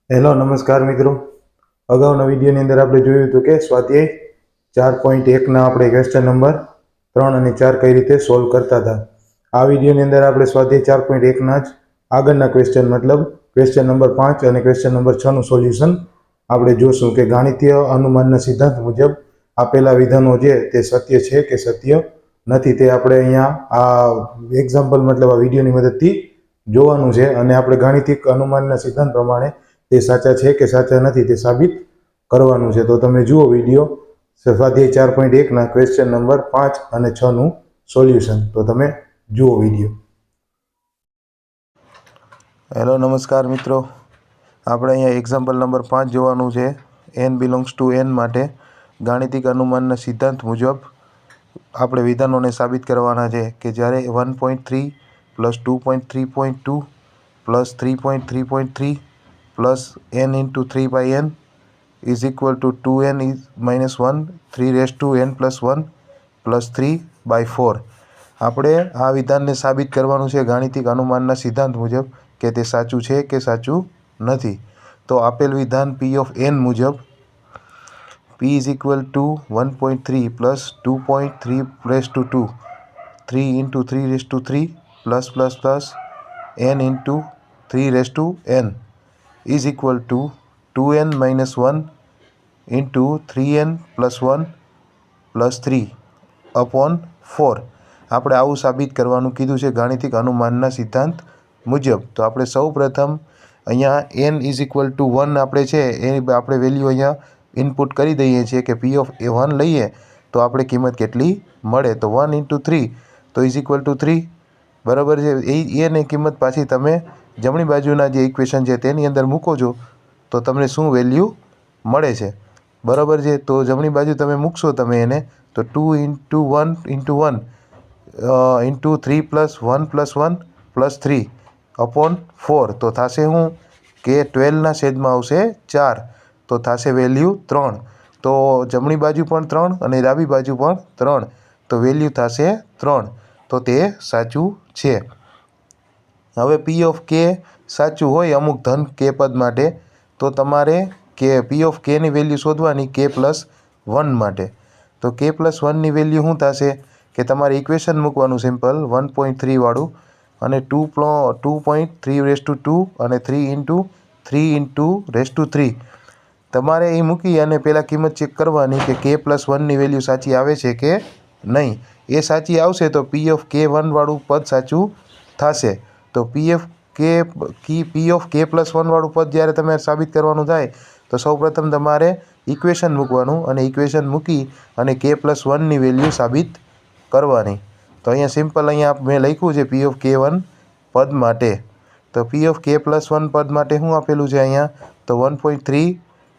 Hello નમસ્કાર મિત્રો। અગાઉના વિડીયોની અંદર આપણે જોયું હતું કે સ્વાધ્યાય 4.1ના આપણે ક્વેશ્ચન નંબર 3 અને 4 કઈ રીતે સોલ્વ કરતા હતા। આ વિડીયોની અંદર આપણે સ્વાધ્યાય 4.1ના જ આગળના ક્વેશ્ચન મતલબ ક્વેશ્ચન નંબર 5 અને ક્વેશ્ચન નંબર 6નું સોલ્યુશન આપણે જોશું કે ગાણિતીય અનુમાનના સિદ્ધાંત મુજબ આપેલા વિધાનો જે તે સત્ય છે કે સત્ય નથી તે આપણે અહીંયા આ એક્ઝામ્પલ મતલબ આ વિડીયોની મદદથી જોવાનું છે અને આપણે ગાણિતિક અનુમાનના સિદ્ધાંત પ્રમાણે તે સાચા છે કે સાચા નથી તે સાબિત કરવાનું છે। તો તમે જુઓ વિડીયો સ્વાધ્યાય 4.1ના ક્વેશ્ચન નંબર 5 અને 6નું સોલ્યુશન। તો તમે જુઓ વિડીયો। હેલો નમસ્કાર મિત્રો। આપણે અહીંયા એક્ઝામ્પલ નંબર 5 જોવાનું છે। n બિલોંગ્સ ટુ n માટે ગાણિતિક અનુમાનના સિદ્ધાંત મુજબ આપણે વિધાનોને સાબિત કરવાના છે કે જ્યારે 1.3 plus 2.3.2 plus 3.3.3 plus n into 3/n is equal two 2n minus 1 3n plus 1 plus 3/4। આપણે આ વિધાનને સાબિત કરવાનું છે ગાણિતિક અનુમાનના સિદ્ધાંત મુજબ કે તે સાચું છે કે સાચું નથી। તો આપેલ વિધાન p ઓફ n મુજબ p is equal two 1.3 plus 2.3 raise to 2 3 into 3 raise to 3 plus plus plus n into 3 raise two n is equal to 2n minus 1 into 3n plus 1 plus 3 upon 4। આપણે આવું સાબિત કરવાનું કીધું છે ગાણિતિક અનુમાનના સિદ્ધાંત મુજબ। તો આપણે સૌ પ્રથમ અહીંયા n ઇઝ ઇક્વલ ટુ 1 આપણે છે એ આપણે વેલ્યુ અહીંયા ઇનપુટ કરી દઈએ છીએ કે p ઓફ એ 1 લઈએ તો આપણે કિંમત કેટલી મળે તો 1 ઇન્ટુ 3 તો ઇઝ ઇક્વલ ટુ 3 બરાબર છે। એની કિંમત પાછી તમે જમણી બાજુના જે ઇક્વેશન છે તેની અંદર મૂકો છો તો તમને શું વેલ્યુ મળે છે બરાબર છે। તો જમણી બાજુ તમે મૂકશો તમે એને તો 2 into 1 into 1 into 3 plus 1 plus 1 plus 3 upon 4 તો થશે શું કે 12ના છેદમાં આવશે 4 તો થશે વેલ્યુ 3। તો જમણી બાજુ પણ 3 અને ડાબી બાજુ પણ 3 તો વેલ્યુ થશે 3 તો તે સાચું છે। હવે p ઓફ k સાચું હોય અમુક ધન k પદ માટે તો તમારે કે p ઓફ kની વેલ્યુ શોધવાની k પ્લસ 1 માટે। તો k પ્લસ 1ની વેલ્યુ શું થશે કે તમારે ઇક્વેશન મૂકવાનું સિમ્પલ 1.3 વાળું અને 2.3 રેસ ટુ 2 અને 3 ઇન્ટુ રેસ ટુ 3 તમારે એ મૂકી અને પહેલાં કિંમત ચેક કરવાની કે k પ્લસ 1ની વેલ્યુ સાચી આવે છે કે નહીં। એ સાચી આવશે તો p ઓફ k1 વાળું પદ સાચું થશે। તો p ઓફ k પ્લસ 1 વાળું પદ જ્યારે તમે સાબિત કરવાનું થાય તો સૌપ્રથમ તમારે ઇક્વેશન મૂકવાનું અને ઇક્વેશન મૂકી અને k પ્લસ 1ની વેલ્યુ સાબિત કરવાની। તો અહીંયા સિમ્પલ અહીંયા મેં લખ્યું છે p ઓફ k1 પદ માટે। તો p ઓફ k પ્લસ 1 પદ માટે શું આપેલું છે અહીંયા તો 1.3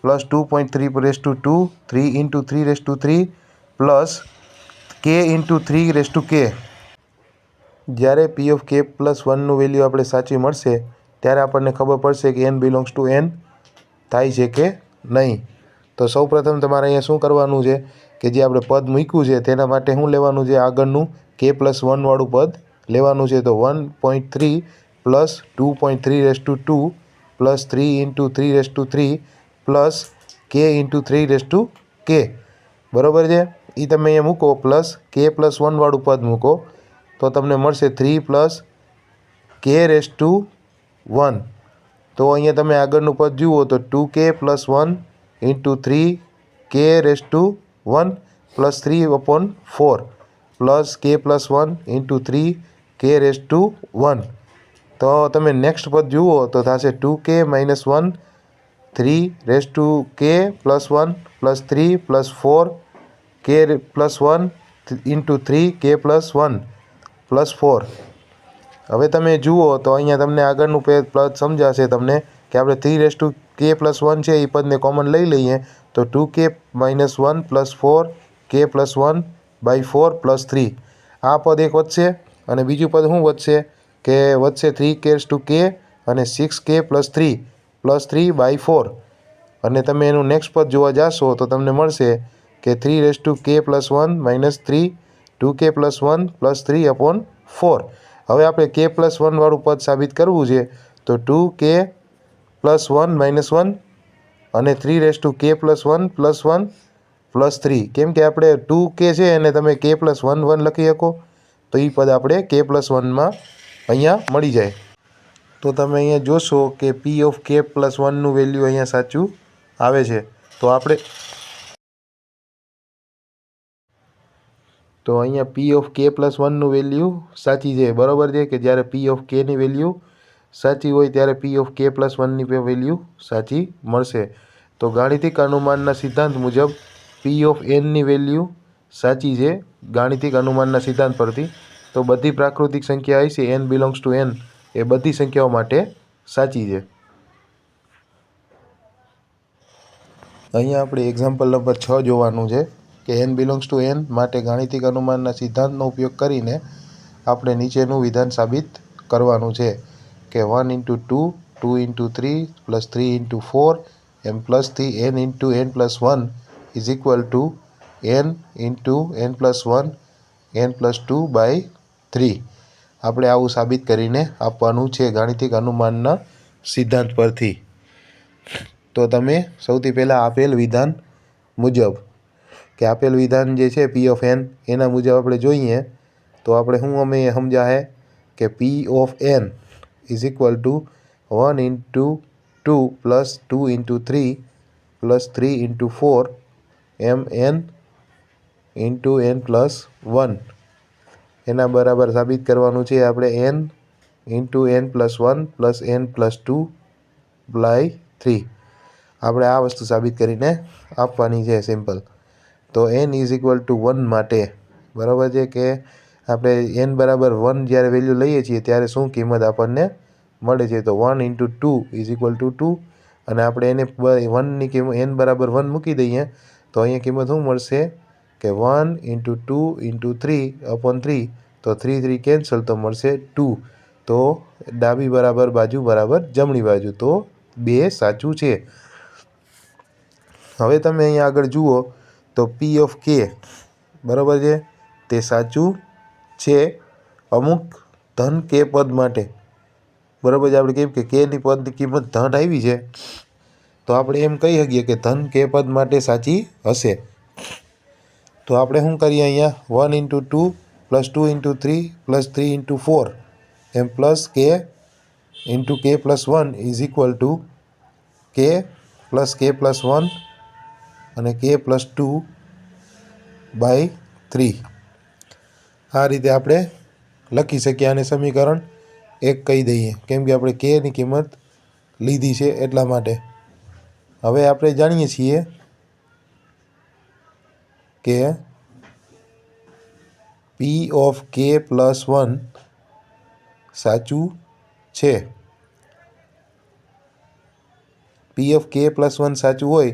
plus 2.3 raise to 2 3 into 3 raise to 3 plus k into 3 raise to k। જ્યારે p ઓફ k પ્લસ 1નું વેલ્યુ આપણે સાચી મળશે ત્યારે આપણને ખબર પડશે કે n બિલોંગ્સ ટુ n થાય છે કે નહીં। તો સૌપ્રથમ તમારે અહીંયા શું કરવાનું છે કે જે આપણે પદ મૂક્યું છે તેના માટે શું લેવાનું છે આગળનું k પ્લસ 1 વાળું પદ લેવાનું છે। તો 1.3 plus 2.3 raise to 2 plus 3 into 3 raise to 3 plus k into 3 raise to k બરાબર છે। એ તમે અહીંયા મૂકો પ્લસ k પ્લસ 1 વાળું પદ મૂકો તો તમને મળશે 3 પ્લસ k રેસ ટુ 1। તો અહીંયા તમે આગળનું પદ જુઓ તો 2k plus 1 into 3k raise to 1 plus 3 upon 4 plus k plus 1 into 3k raise to 1। તો તમે નેક્સ્ટ પદ જુઓ તો થશે 2k minus 1 3 raise to k plus 1 plus 3 plus 4 k plus 1 into 3k plus 1 plus 4। હવે તમે જુઓ તો અહીંયા તમને આગળનું પદ સમજાશે તમને કે આપણે 3 રેસ ટુ k પ્લસ 1 છે એ પદને કોમન લઈ લઈએ તો 2k minus 1 plus 4k plus 1/4 plus 3 આ પદ એક વધશે અને બીજું પદ શું વધશે કે વધશે 3k રેસ ટુ k અને 6k પ્લસ 3/4 અને તમે એનું નેક્સ્ટ પદ જોવા જાશો તો તમને મળશે કે 3 raise to k plus 1 minus 3 2k plus 1 plus 3 upon 4। હવે આપણે k પ્લસ 1 વાળું પદ સાબિત કરવું છે તો 2k +1 -1 અને 3k + 1 + 1 + 3. કેમ કે આપણે 2k છે અને તમે k + 1 1 લખી શકો, તો એ પદ આપણે k + 1માં અહીંયા મળી જાય. તો તમે અહીંયા જોશો કે p(k + 1)નું વેલ્યુ અહીંયા સાચું આવે છે. તો અહીંયા p(k + 1)નું વેલ્યુ સાચી છે, બરાબર છે કે જ્યારે p(k)ની વેલ્યુ સાચી હોય ત્યારે p(k + 1)ની વેલ્યુ સાચી મળશે. તો ગાણિતિક અનુમાનના સિદ્ધાંત મુજબ p(n)ની વેલ્યુ સાચી છે ગાણિતિક અનુમાનના સિદ્ધાંત પરથી. તો બધી પ્રાકૃતિક સંખ્યા હશે n બિલોંગ્સ ટુ n એ બધી સંખ્યાઓ માટે સાચી છે. અહીંયા આપણે એક્ઝામ્પલ નંબર 6 જોવાનું છે કે n બિલોંગ્સ ટુ n માટે ગાણિતિક અનુમાનના સિદ્ધાંતનો ઉપયોગ કરીને આપણે નીચેનું વિધાન સાબિત કરવાનું છે કે 1 × 2 2 × 3 + 3 × 4 એમ પ્લસથી n × n + 1 is equal to n × n + 1 n + 2/3. આપણે આવું સાબિત કરીને આપવાનું છે ગાણિતિક અનુમાનના સિદ્ધાંત પરથી. તો તમે સૌથી પહેલાં આપેલ વિધાન મુજબ કે આપેલ વિધાન જે છે p(n) એના મુજબ આપણે જોઈએ તો આપણે અમે સમજાય કે p(n) is equal two 1 × 2 + 2 × 3 + 3 × 4 M n × n + 1 એના બરાબર સાબિત કરવાનું છે આપણે n × n + 1 + n + 2/3. આપણે આ વસ્તુ સાબિત કરીને આપવાની છે સિમ્પલ. તો n ઇઝ ઇક્વલ ટુ 1 માટે બરાબર છે કે આપણે n બરાબર 1 જ્યારે વેલ્યુ લઈએ છીએ ત્યારે શું કિંમત આપણને મળે છે. તો 1 × 2 ઇઝ ઇક્વલ ટુ 2 અને આપણે એને 1ની કિંમત n બરાબર 1 મૂકી દઈએ તો અહીંયા કિંમત શું મળશે કે 1 × 2 × 3/3. તો 3 3 કેન્સલ તો મળશે 2. તો ડાબી બરાબર બાજુ બરાબર જમણી બાજુ, તો 2 સાચું છે. હવે તમે અહીંયા આગળ જુઓ તો p(k) બરાબર છે તે સાચું છે અમુક ધન k પદ માટે. બરાબર છે, આપણે કેમ કે kની પદની કિંમત ધન આવી છે તો આપણે એમ કહી શકીએ કે ધન k પદ માટે સાચી હશે. તો આપણે શું કરીએ અહીંયા 1 × 2 + 2 × 3 + 3 × 4 એમ +k × k + 1 is equal to k + k + 1 અને k + 2/3. આ રીતે આપણે લખી શકીએ અને સમીકરણ 1 કહી દઈએ કેમ કે આપણે kની કિંમત લીધી છે એટલા માટે. હવે આપણે જાણીએ છીએ કે p(k + 1) સાચું છે. p(k + 1) સાચું હોય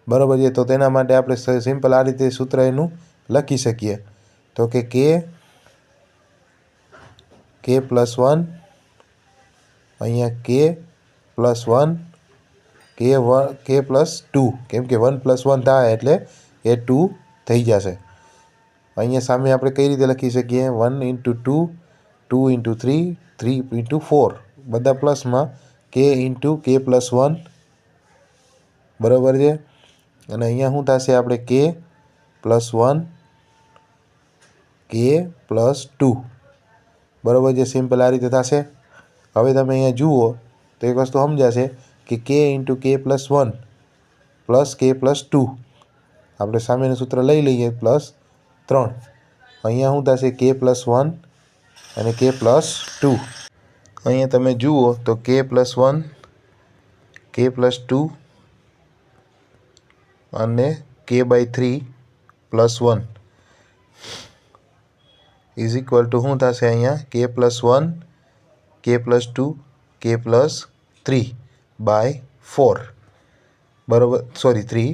બરાબર છે તો તેના માટે આપણે સિમ્પલ આ રીતે સૂત્ર એનું લખી શકીએ તો કે k + 1 અહીંયા k + 1 k + 2 કેમ કે 1 + 1 થાય એટલે એ 2 થઈ જશે. અહીંયા સામે આપણે કઈ રીતે લખી શકીએ 1 × 2 2 × 3 3 × 4 બધા પ્લસમાં k × k + 1 બરાબર છે અને અહીંયા શું થશે આપણે k + 1 k + 2 બરાબર છે. સિમ્પલ આ રીતે થશે. હવે તમે અહીંયા જુઓ તો એક વસ્તુ સમજાશે કે k × k + 1 + k + 2 આપણે સામેનું સૂત્ર લઈ લઈએ +3. અહીંયા શું થશે k + 1 અને k + 2. અહીંયા તમે જુઓ તો k + 1 k + 2 અને k/3 + 1 ઇઝ ઇક્વલ ટુ શું થશે અહીંયા k + 1 k + 2 k + 3/4 બરાબર 3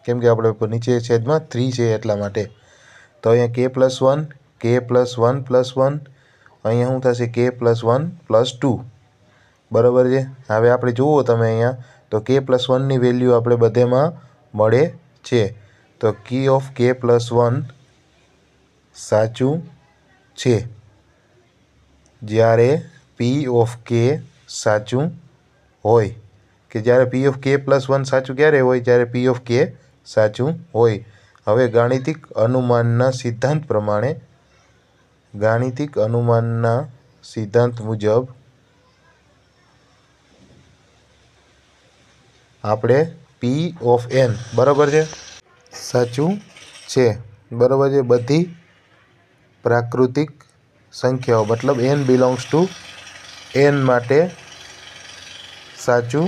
કેમ કે આપણે નીચે છેદમાં 3 છે એટલા માટે. તો અહીંયા k + 1 k + 1 + 1 અહીંયા શું થશે k + 1 + 2 બરાબર છે. હવે આપણે જુઓ તમે અહીંયા તો k + 1ની વેલ્યુ આપણે બધેમાં મળે છે. તો k + 1 સાચું છે જ્યારે p(k) સાચું હોય કે જ્યારે પી ઓફ કે પ્લસ 1 સાચું ક્યારે હોય? જ્યારે પી ઓફ કે સાચું હોય. હવે ગાણિતિક અનુમાનના સિદ્ધાંત મુજબ આપણે પી ઓફ એન બરાબર છે સાચું છે. બરાબર છે. બધી પ્રાકૃતિક સંખ્યાઓ મતલબ એન બિલોંગ્સ ટુ એન માટે સાચું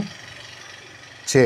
છે.